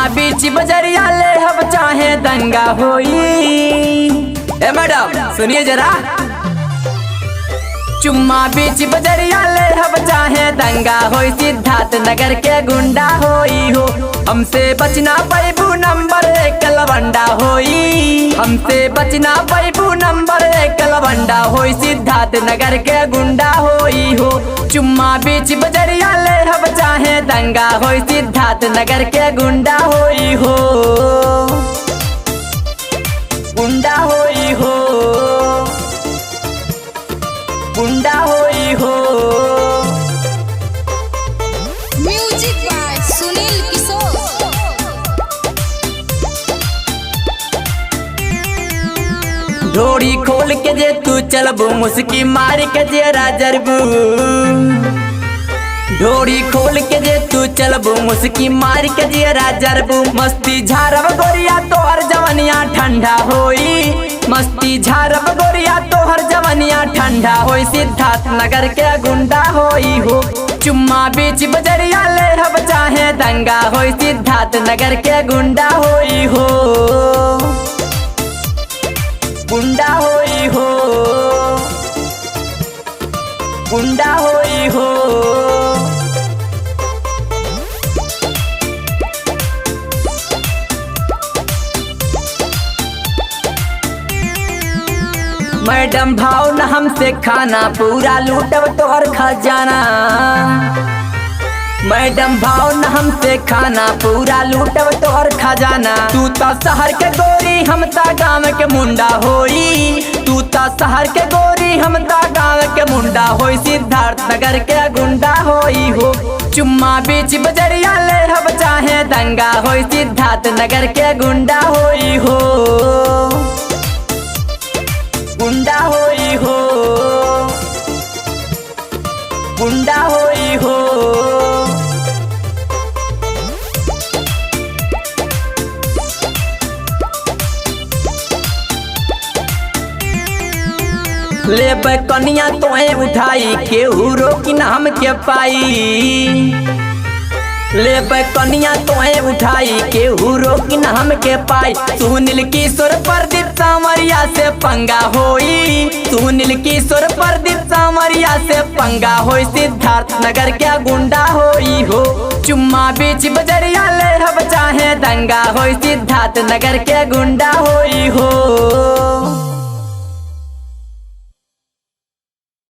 बीच बजरिया ले हम चाहे दंगा होई। ए मैडम सुनिए जरा, चुम्मा बीच बजरिया ले हम चाहे दंगा होई। सिद्धार्थ नगर के गुंडा होई हो, हमसे बचना पैबू नंबर 1 लवंडा होई। हमसे बचना पैबू नंबर 1 लवंडा होई। सिद्धार्थ नगर के गुंडा होई हो, चुम्मा बीच बजरिया ले हम चाहे दंगा होई। सिद्धार्थ नगर के गुंडा होई हो, गुंडा होई हो, गुंडा होई हो। म्यूजिक बाय सुनील किशोर। डोरी खोल के जे तू चलबू, मुस्की मार के जे राजरबू। डोरी खोल के जे तू चलबू, मुस्की मार के जे राजरबू। मस्ती झारब गोरिया तोहर जवनिया ठंडा होई। मस्ती झारब गोरिया तोहर जवनिया ठंडा होई। सिद्धार्थ नगर के गुंडा होई हो, चुम्मा बीच बजरिया ले हम चाहे दंगा होई। सिद्धार्थ नगर के गुंडा होई हो, गुंडा होई हो, गुंडा होई हो। मैडम भाव न हमसे खाना, पूरा लूटब तोहर खजाना। मैडम भाव न हमसे खाना, पूरा लूटब तोहर खजाना। तू तो शहर के गोरी, हम ता गाँव के मुंडा होई। तू तो शहर के गोरी, हम ता गाँव के मुंडा होई। सिद्धार्थ नगर के गुंडा होई हो, चुम्मा बीच बजरिया ले हम चाहे दंगा होई। सिद्धार्थ नगर के गुंडा होई हो, गुंडा होई हो, गुंडा होई हो। ले कनिया तोहे उठाई, केहू रोकी न हमके पाई। ले कनिया तोहे उठाई, केहू रोकी न हमके पाई। सुनील किशोर प्रदीप सांवरिया से पंगा होई। सुनील किशोर प्रदीप सांवरिया से पंगा होई। सिद्धार्थ नगर के गुंडा होई हो, चुम्मा बीच बजरिया ले हम चाहे दंगा होई। सिद्धार्थ नगर के गुंडा होई हो।